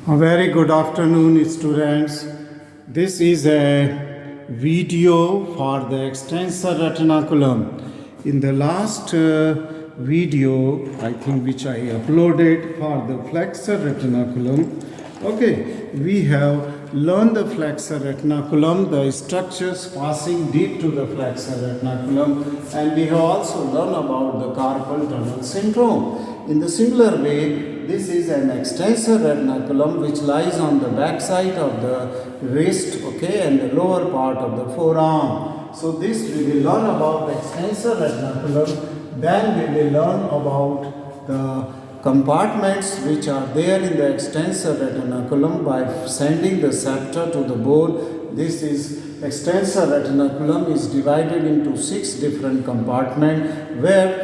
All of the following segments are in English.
A very good afternoon, students. This is a video for the extensor retinaculum. In the last video, I think which I uploaded for the flexor retinaculum, okay, we have learned the flexor retinaculum, the structures passing deep to the flexor retinaculum, and we have also learned about the carpal tunnel syndrome. In the similar way, this is an extensor retinaculum which lies on the back side of the wrist, okay, and the lower part of the forearm. So this we will learn about extensor retinaculum. Then we will learn about the compartments which are there in the extensor retinaculum by sending the septa to the bone. This is extensor retinaculum is divided into 6 different compartments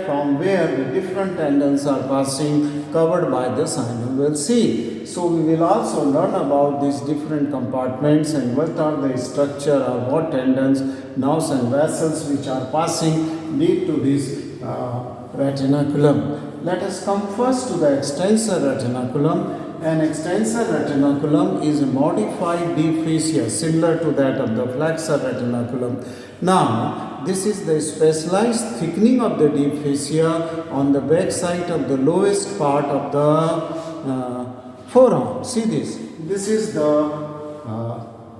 from where the different tendons are passing covered by the synovial seal. So we will also learn about these different compartments and what are the structure or what tendons, nerves and vessels which are passing deep to this retinaculum. Let us come first to the extensor retinaculum. An extensor retinaculum is a modified deep fascia similar to that of the flexor retinaculum. Now, this is the specialized thickening of the deep fascia on the back side of the lowest part of the forearm. See this. This is the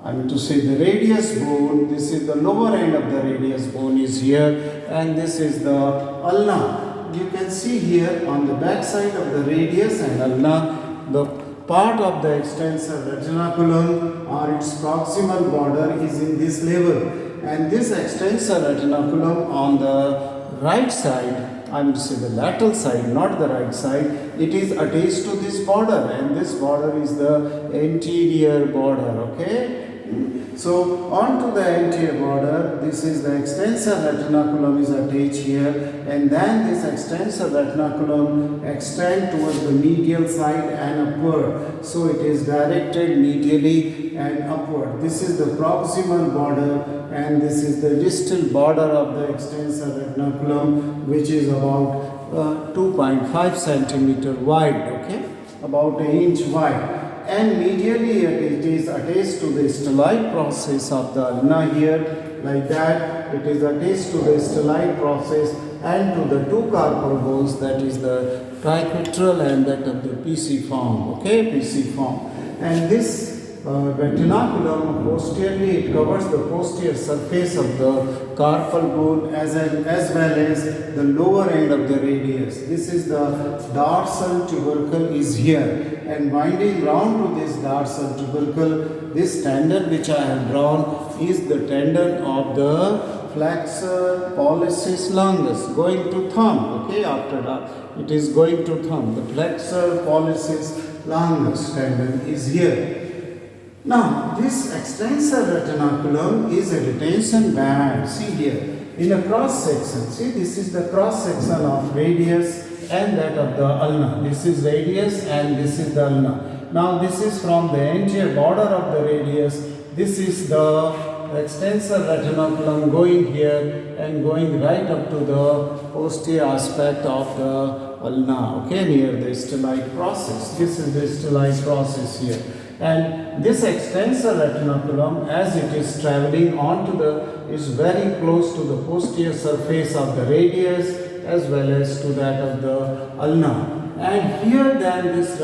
the radius bone. This is the lower end of the radius bone is here, and this is the ulna. You can see here on the back side of the radius and ulna, the part of the extensor retinaculum or its proximal border is in this level, and this extensor retinaculum on the right side, I would say the lateral side, not the right side, it is attached to this border, and this border is the anterior border, okay. So on to the anterior border, this is the extensor retinaculum is attached here, and then this extensor retinaculum extends towards the medial side and upward. So it is directed medially and upward. This is the proximal border, and this is the distal border of the extensor retinaculum, which is about 2.5 centimeter wide, okay, about an inch wide. And medially it is attached to the stellate process of the ulna here, like that. It is attached to the stellate process and to the two carpal bones, that is the triquetral and that of the pisiform, okay, pisiform. And this retinaculum posteriorly, it covers the posterior surface of the carpal bone as well as the lower end of the radius. This is the dorsal tubercle is here, and winding round to this dorsal tubercle, this tendon which I have drawn is the tendon of the flexor pollicis longus going to thumb, okay, after that it is going to thumb. The flexor pollicis longus tendon is here. Now, this extensor retinaculum is a retention band. See here, in a cross section. See, this is the cross section of radius and that of the ulna. This is radius and this is the ulna. Now, this is from the anterior border of the radius. This is the extensor retinaculum going here and going right up to the posterior aspect of the ulna. Okay, near the stellate process. This is the stellate process here. And this extensor retinaculum, as it is traveling onto is very close to the posterior surface of the radius as well as to that of the ulna. And here then this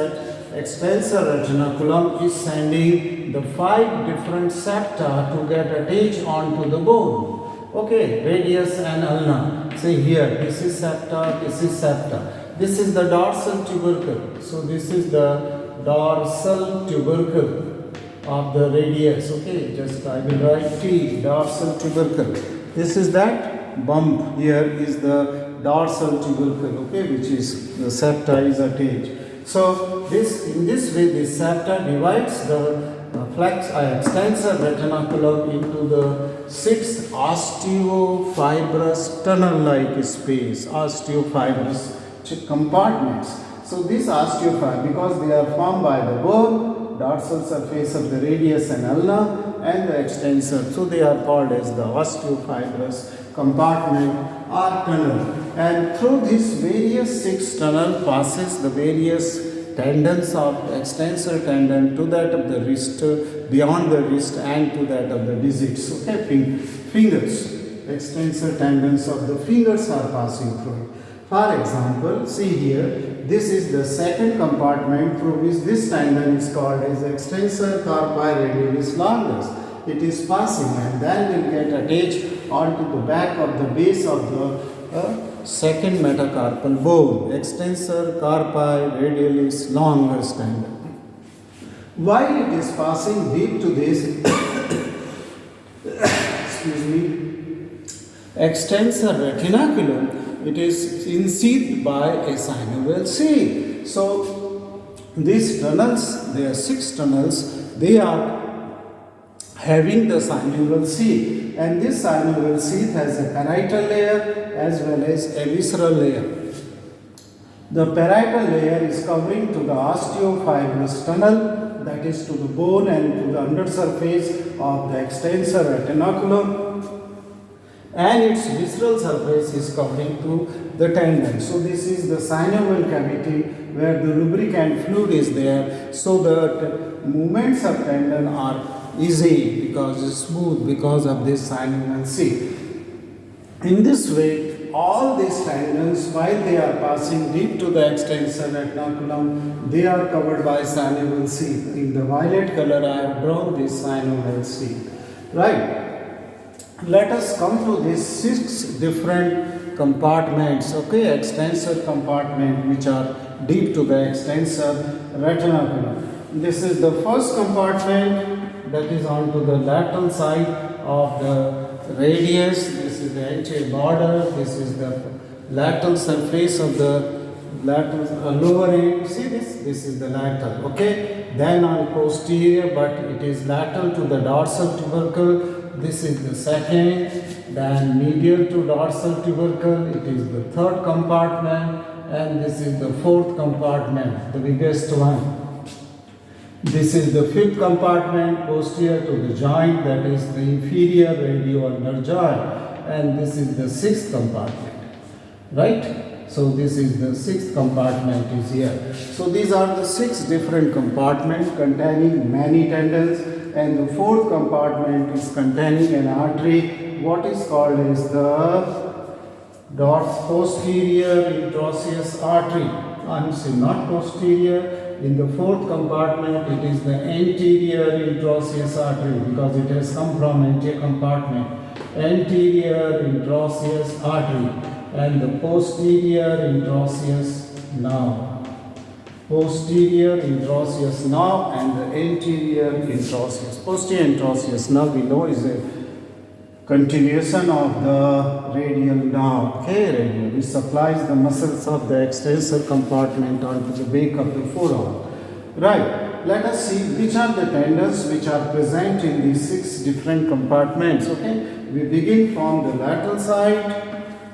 extensor retinaculum is sending the 5 different septa to get attached onto the bone. Okay, radius and ulna. See here, this is septa, this is septa. This is the dorsal tubercle. So this is the dorsal tubercle of the radius, okay, just I will write T, dorsal tubercle. This is that bump here is the dorsal tubercle, okay, which is the septa is attached. So in this way this septa divides the extensor retinaculum into the 6 osteo-fibrous tunnel-like space, osteo-fibrous compartments. So these osteophytes, because they are formed by the bone, dorsal surface of the radius and ulna and the extensor, so they are called as the osteo-fibrous compartment or tunnel. And through this various 6 tunnel passes the various tendons of extensor tendon to that of the wrist, beyond the wrist, and to that of the digits. Okay, fingers. Extensor tendons of the fingers are passing through. For example, see here, this is the second compartment through which this tendon is called as extensor carpi radialis longus. It is passing and then will get attached onto the back of the base of the second metacarpal bone, extensor carpi radialis longus tendon. While it is passing deep to this, excuse me, extensor retinaculum, it is enseathed by a synovial sheath. So these tunnels, there are 6 tunnels, they are having the synovial sheath, and this synovial sheath has a parietal layer as well as a visceral layer. The parietal layer is covering to the osteo-fibrous tunnel, that is to the bone and to the undersurface of the extensor retinaculum, and its visceral surface is covering to the tendon. So this is the synovial cavity where the lubricant fluid is there, so the movements of tendon are easy because it's smooth because of this synovial sheath. In this way, all these tendons, while they are passing deep to the extensor retinaculum, they are covered by synovial sheath. In the violet color, I have drawn this synovial sheath. Right. Let us come to these 6 different compartments, okay, extensor compartment which are deep to the extensor retinaculum. This is the first compartment that is onto the lateral side of the radius. This is the anterior border. This is the lateral surface of the lateral lower end. See this? This is the lateral, okay. Then on posterior, but it is lateral to the dorsal tubercle. This is the second, then medial to dorsal tubercle, it is the third compartment, and this is the fourth compartment, the biggest one. This is the fifth compartment, posterior to the joint, that is the inferior radioulnar joint, and this is the sixth compartment, right? So this is the sixth compartment is here. So these are the 6 different compartments containing many tendons, and the fourth compartment is containing an artery, what is called as the posterior interosseous artery. Not posterior. In the fourth compartment, it is the anterior interosseous artery because it has come from anterior compartment. Anterior interosseous artery and the posterior interosseous nerve. Posterior interosseous nerve and the anterior interosseous. Posterior interosseous nerve we know is a continuation of the radial nerve, okay, radial, which supplies the muscles of the extensor compartment onto the back of the forearm. Right, let us see which are the tendons which are present in these 6 different compartments, okay. We begin from the lateral side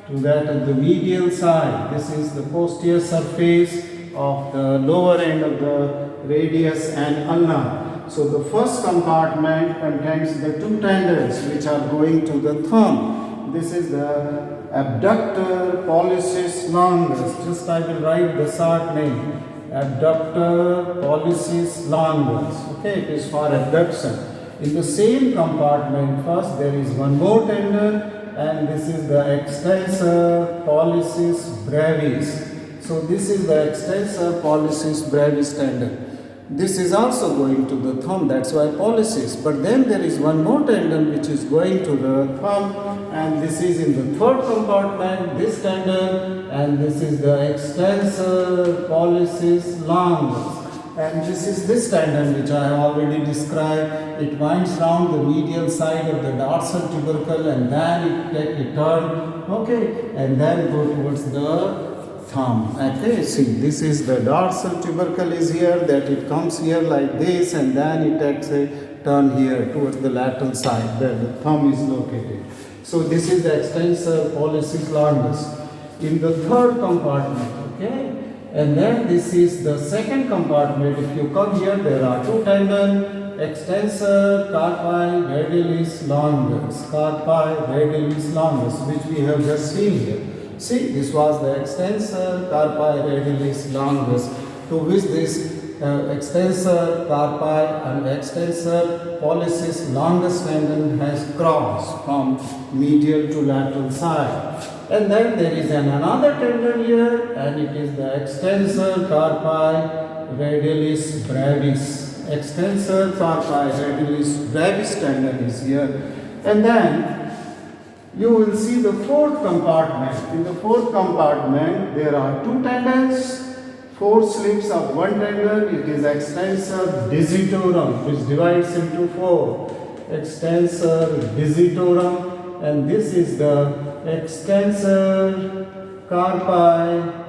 to that of the medial side. This is the posterior surface of the lower end of the radius and ulna. So the first compartment contains the 2 tendons which are going to the thumb. This is the abductor pollicis longus. Just I will write the short name. Abductor pollicis longus. Okay, it is for abduction. In the same compartment, first there is one more tendon, and this is the extensor pollicis brevis. So this is the extensor pollicis brevis tendon. This is also going to the thumb, that's why pollicis. But then there is one more tendon which is going to the thumb, and this is in the third compartment, this tendon, and this is the extensor pollicis longus. And this tendon which I have already described. It winds round the medial side of the dorsal tubercle, and then it take a turn, okay, and then go towards the thumb. Okay, see, this is the dorsal tubercle is here, that it comes here like this, and then it takes a turn here towards the lateral side where the thumb is located. So this is the extensor pollicis longus in the third compartment, okay. And then this is the second compartment. If you come here, there are 2 tendons, extensor carpi radialis longus, which we have just seen here. See, this was the extensor carpi radialis longus. to which this extensor carpi and extensor pollicis longus tendon has crossed from medial to lateral side. And then there is another tendon here, and it is the extensor carpi radialis brevis. Extensor carpi radialis brevis tendon is here. And then you will see the fourth compartment. In the fourth compartment, there are two tendons, four slips of one tendon. It is extensor digitorum, which divides into four. Extensor digitorum, and this is the extensor carpi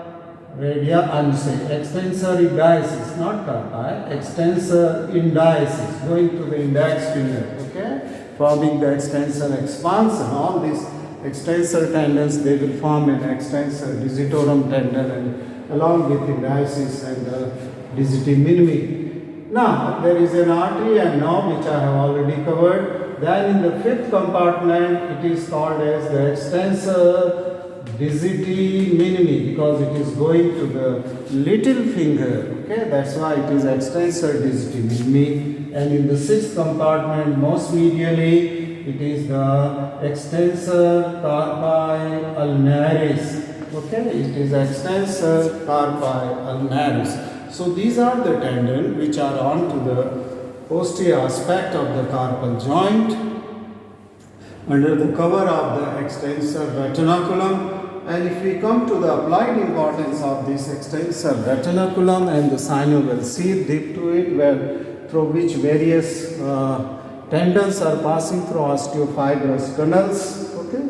extensor indicis, not carpi, extensor indicis, going to the index finger, okay, forming the extensor expansion. All these extensor tendons, they will form an extensor digitorum tendon, and along with indicis and the digiti minimi. Now, there is an artery and knob which I have already covered. Then in the fifth compartment, it is called as the extensor digiti minimi, because it is going to the little finger. Okay, that's why it is extensor digiti minimi. And in the sixth compartment, most medially, it is the extensor carpi ulnaris. Okay, it is extensor carpi ulnaris. So these are the tendons which are onto the posterior aspect of the carpal joint under the cover of the extensor retinaculum. And if we come to the applied importance of this extensor retinaculum and the synovial sheath deep to it, through which various tendons are passing through osteo-fibrous tunnels, okay,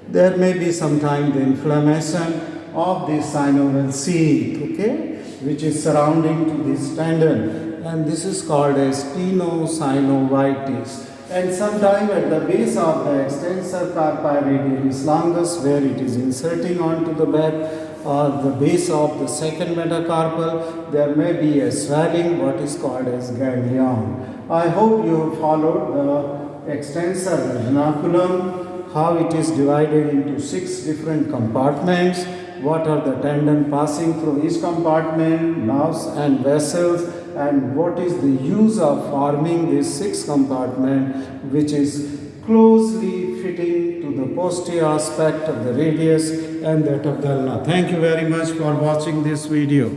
there may be sometimes the inflammation of the synovial sheath, okay, which is surrounding to this tendon, and this is called as tenosynovitis. And sometime at the base of the extensor carpi radialis longus, where it is inserting onto the back, or the base of the second metacarpal, there may be a swelling, what is called as ganglion. I hope you have followed the extensor retinaculum, how it is divided into 6 different compartments, what are the tendons passing through each compartment, nerves and vessels, and what is the use of forming this 6 compartment, which is closely fitting to the posterior aspect of the radius and that of the ulna. Thank you very much for watching this video.